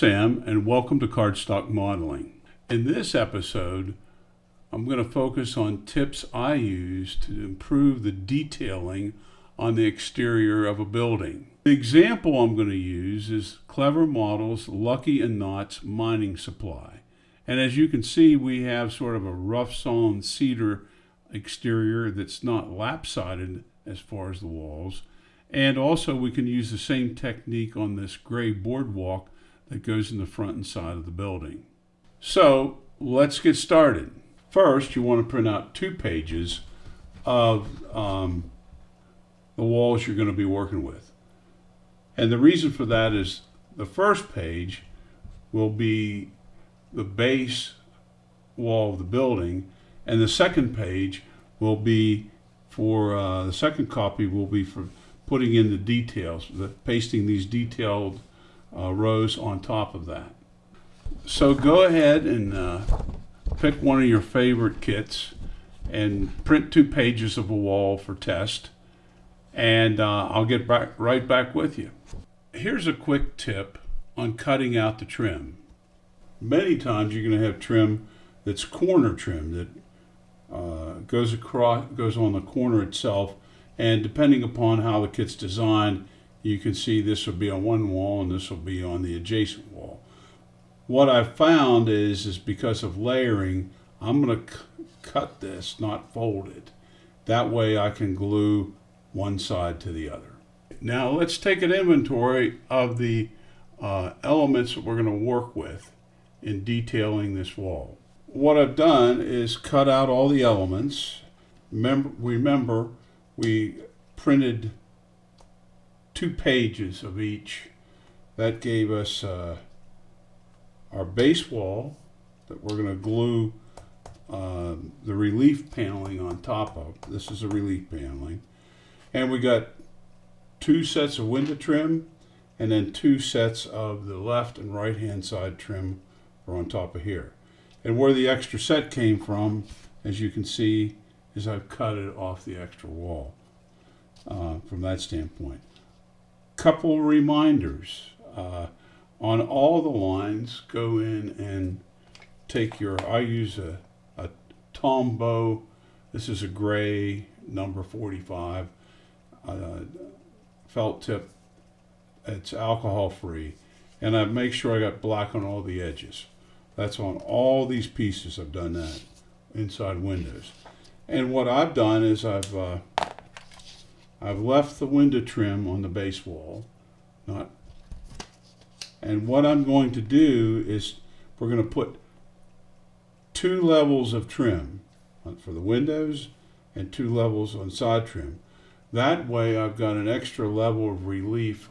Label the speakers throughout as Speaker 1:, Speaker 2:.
Speaker 1: Sam, and welcome to Cardstock Modeling. In this episode, I'm going to focus on tips I use to improve the detailing on the exterior of a building. The example I'm going to use is Clever Models Lucky and Knots mining supply. And as you can see, we have sort of a rough sawn cedar exterior that's not lap-sided as far as the walls. And also we can use the same technique on this gray boardwalk that goes in the front and side of the building. So let's get started. First, you want to print out 2 pages of the walls you're going to be working with. And the reason for that is the first page will be the base wall of the building, and the second page will be for the second copy will be for putting in the details, pasting these detailed rows on top of that. So go ahead and pick one of your favorite kits and print 2 pages of a wall for test, and I'll get right back with you. Here's a quick tip on cutting out the trim. Many times you're going to have trim that's corner trim that goes on the corner itself, and depending upon how the kit's designed, you can see this will be on one wall and this will be on the adjacent wall. What I've found is because of layering, I'm going to cut this, not fold it. That way I can glue one side to the other. Now let's take an inventory of the elements that we're going to work with in detailing this wall. What I've done is cut out all the elements. Remember we printed 2 pages of each. That gave us our base wall that we're going to glue the relief paneling on top of. This is a relief paneling. And we got 2 sets of window trim, and then 2 sets of the left and right hand side trim are on top of here. And where the extra set came from, as you can see, is I've cut it off the extra wall from that standpoint. Couple reminders. On all the lines, go in and take I use a Tombow. This is a gray number 45 felt tip. It's alcohol free, and I make sure I got black on all the edges. That's on all these pieces. I've done that inside windows. And what I've done is I've left the window trim on the base wall, and what I'm going to do is we're going to put 2 levels of trim for the windows and 2 levels on side trim. That way I've got an extra level of relief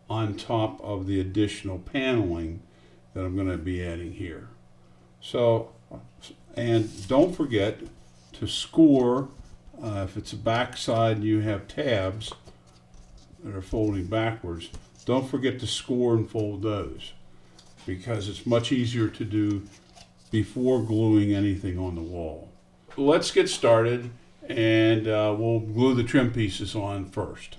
Speaker 1: on top of the additional paneling that I'm going to be adding here. So, and don't forget to score. If it's a back side and you have tabs that are folding backwards, don't forget to score and fold those, because it's much easier to do before gluing anything on the wall. Let's get started, and we'll glue the trim pieces on first.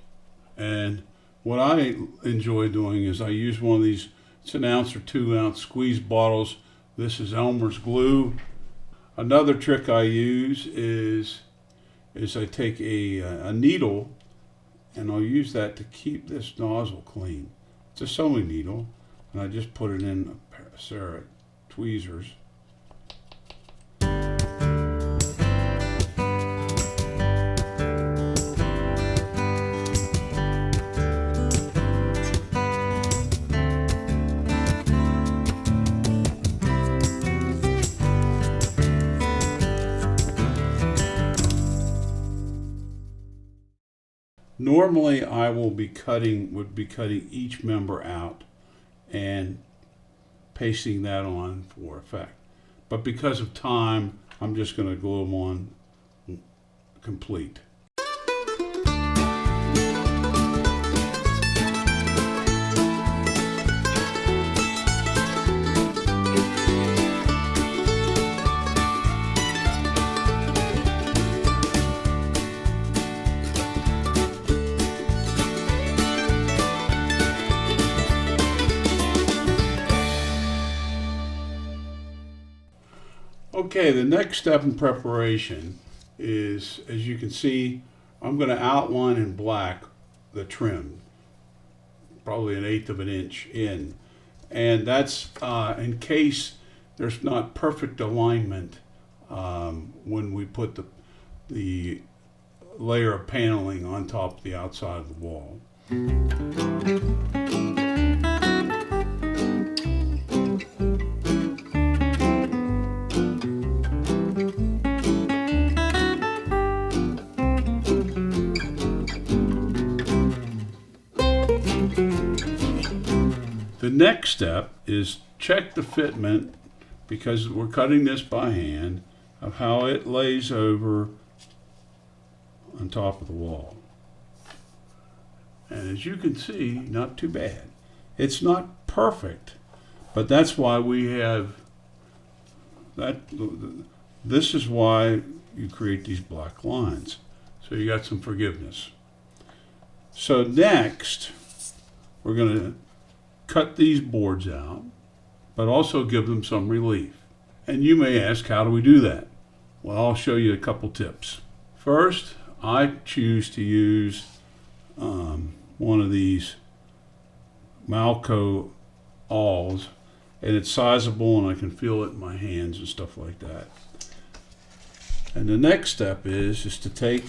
Speaker 1: And what I enjoy doing is I use one of these, it's an 1 ounce or 2 ounce squeeze bottles. This is Elmer's glue. Another trick I use is I take a needle, and I'll use that to keep this nozzle clean. It's a sewing needle, and I just put it in a pair of Sarah tweezers. Normally I would be cutting each member out and pasting that on for effect. But because of time, I'm just going to glue them on complete. Okay, the next step in preparation is, as you can see, I'm going to outline in black the trim, probably 1/8 of an inch in. And that's in case there's not perfect alignment when we put the layer of paneling on top of the outside of the wall. The next step is check the fitment, because we're cutting this by hand, of how it lays over on top of the wall. And as you can see, not too bad. It's not perfect, but that's why we have that. This is why you create these black lines. So you got some forgiveness. So next, we're going to cut these boards out, but also give them some relief. And you may ask, how do we do that? Well, I'll show you a couple tips. First, I choose to use one of these Malco awls, and it's sizable and I can feel it in my hands and stuff like that. And the next step is to take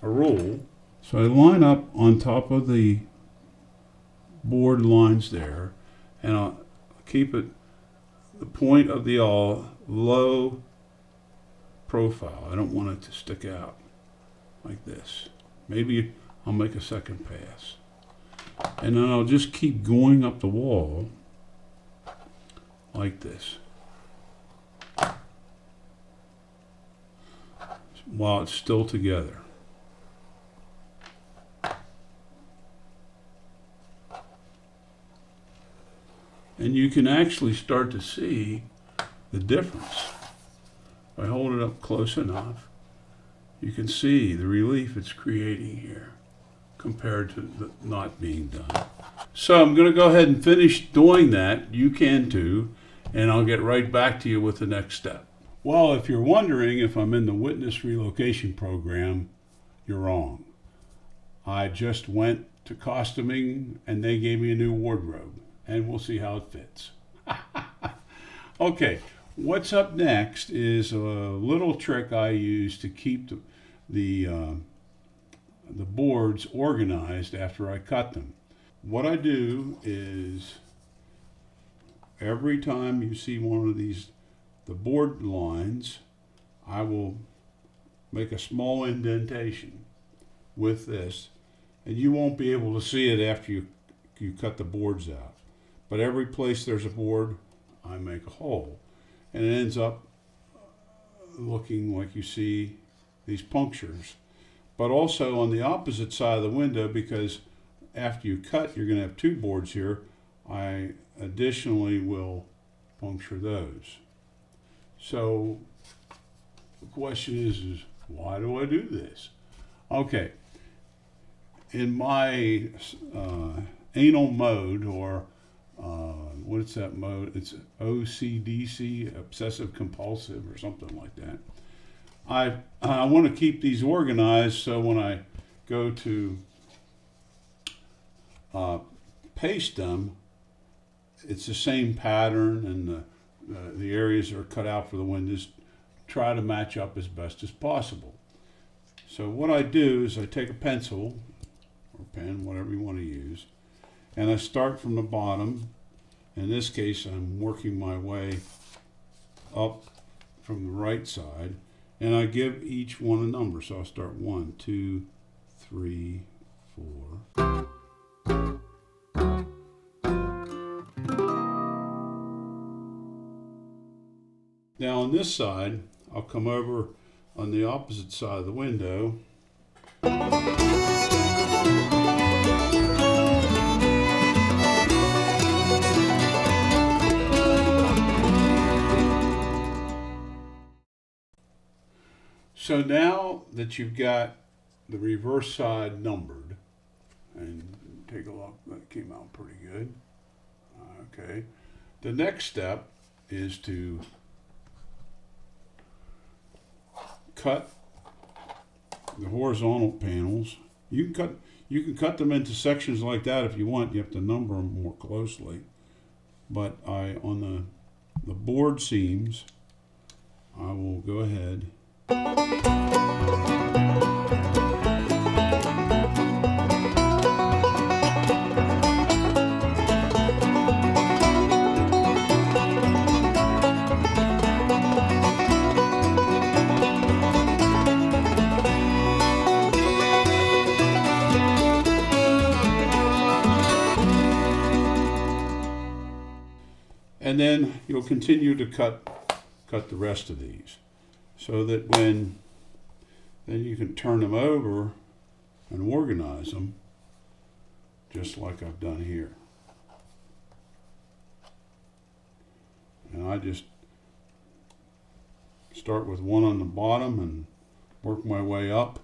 Speaker 1: a rule. So I line up on top of the board lines there, and I'll keep it, the point of the awl, low profile. I don't want it to stick out like this. Maybe I'll make a second pass. And then I'll just keep going up the wall like this while it's still together. And you can actually start to see the difference. If I hold it up close enough, you can see the relief it's creating here compared to the not being done. So I'm going to go ahead and finish doing that. You can too, and I'll get right back to you with the next step. Well, if you're wondering if I'm in the witness relocation program, you're wrong. I just went to costuming and they gave me a new wardrobe, and we'll see how it fits. Okay, what's up next is a little trick I use to keep the boards organized after I cut them. What I do is every time you see one of these, the board lines, I will make a small indentation with this, and you won't be able to see it after you cut the boards out. But every place there's a board, I make a hole. And it ends up looking like you see these punctures. But also on the opposite side of the window, because after you cut, you're going to have two boards here, I additionally will puncture those. So the question is why do I do this? Okay, in my anal mode, or what's that mode? It's OCDC, obsessive compulsive, or something like that. I want to keep these organized, so when I go to paste them, it's the same pattern, and the areas are cut out for the windows try to match up as best as possible. So what I do is I take a pencil or pen, whatever you want to use, and I start from the bottom. In this case, I'm working my way up from the right side, and I give each one a number. So I'll start 1, 2, 3, 4. Now on this side, I'll come over on the opposite side of the window. So now that you've got the reverse side numbered, and take a look, that came out pretty good. Okay, the next step is to cut the horizontal panels. You can cut them into sections like that if you want. You have to number them more closely. But on the board seams, I will go ahead and then you'll continue to cut the rest of these, so that then you can turn them over and organize them just like I've done here. And I just start with one on the bottom and work my way up.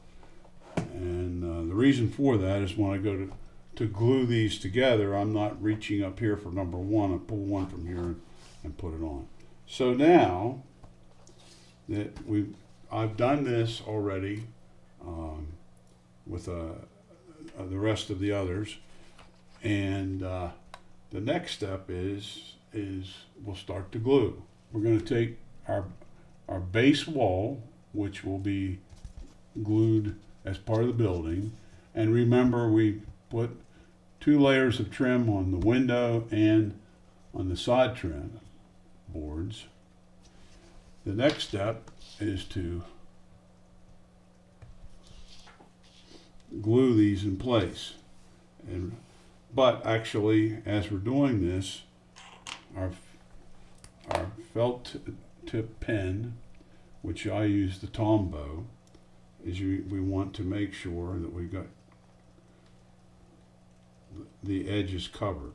Speaker 1: And the reason for that is when I go to glue these together, I'm not reaching up here for number one. I pull one from here and put it on. So now that I've done this already with the rest of the others, and the next step is we'll start to glue. We're going to take our base wall, which will be glued as part of the building, and remember we put 2 layers of trim on the window and on the side trim boards. The next step is to glue these in place. But actually, as we're doing this, our felt tip pen, which I use the Tombow, we want to make sure that we got the edges covered.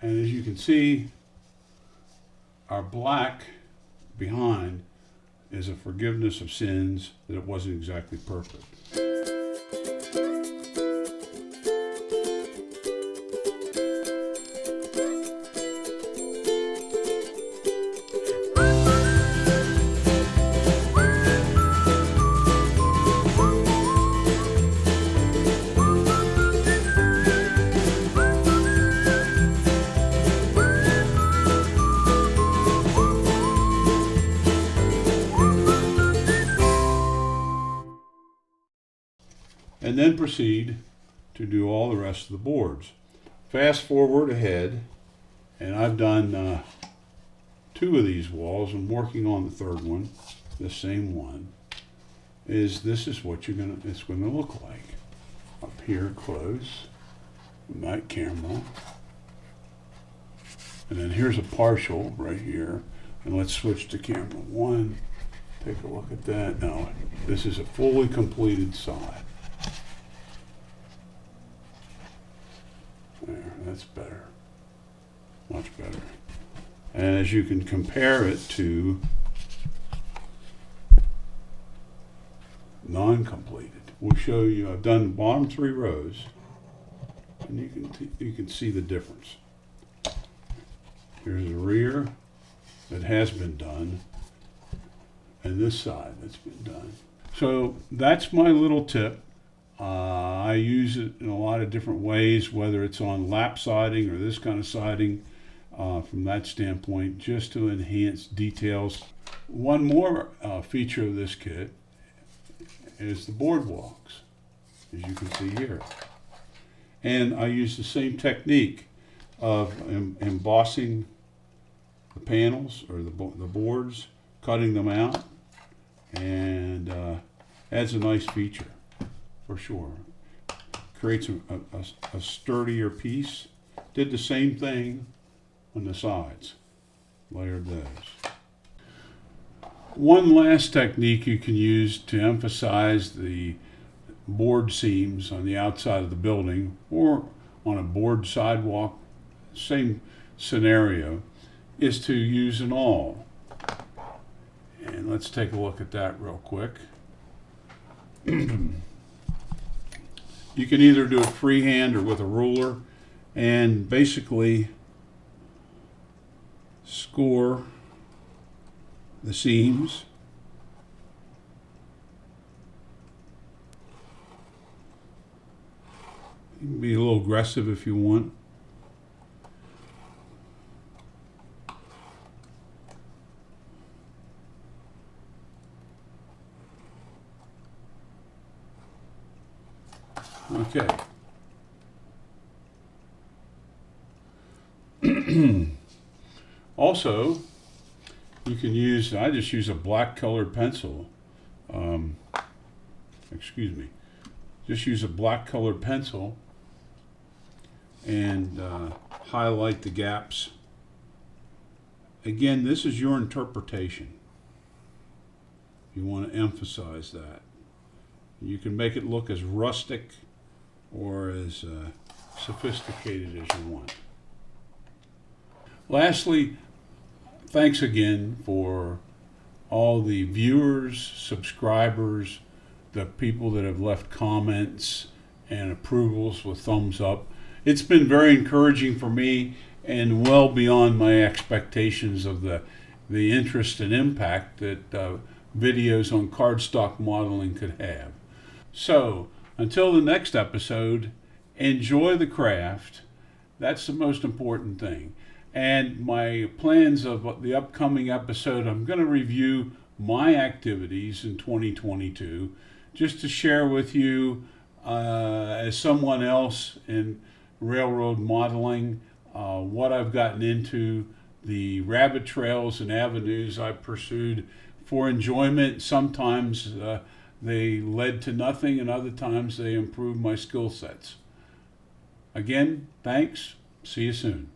Speaker 1: And as you can see, our black behind is a forgiveness of sins, that it wasn't exactly perfect. And then proceed to do all the rest of the boards. Fast forward ahead, and I've done 2 of these walls. I'm working on the 3rd one, the same one. This is what it's gonna look like up here close from that camera. And then here's a partial right here. And let's switch to camera 1. Take a look at that. Now, this is a fully completed side. There, that's better. Much better. And as you can compare it to non-completed, we'll show you. I've done the bottom 3 rows, and you can see the difference. Here's the rear that has been done, and this side that's been done. So that's my little tip. I use it in a lot of different ways, whether it's on lap siding or this kind of siding, from that standpoint, just to enhance details. One more feature of this kit is the boardwalks, as you can see here. And I use the same technique of embossing the panels or the boards, cutting them out, and adds a nice feature. For sure. Creates a sturdier piece. Did the same thing on the sides. Layered those. One last technique you can use to emphasize the board seams on the outside of the building or on a board sidewalk, same scenario, is to use an awl. And let's take a look at that real quick. You can either do it freehand or with a ruler, and basically score the seams. You can be a little aggressive if you want. Okay. Also, you can use, I just use a black colored pencil. Excuse me. Just use a black colored pencil and highlight the gaps. Again, this is your interpretation. You want to emphasize that. You can make it look as rustic or as sophisticated as you want. Lastly, thanks again for all the viewers, subscribers, the people that have left comments and approvals with thumbs up. It's been very encouraging for me and well beyond my expectations of the interest and impact that videos on cardstock modeling could have. So, until the next episode, enjoy the craft. That's the most important thing. And my plans of the upcoming episode, I'm going to review my activities in 2022, just to share with you as someone else in railroad modeling what I've gotten into, the rabbit trails and avenues I pursued for enjoyment. Sometimes they led to nothing, and other times they improved my skill sets. Again, thanks. See you soon.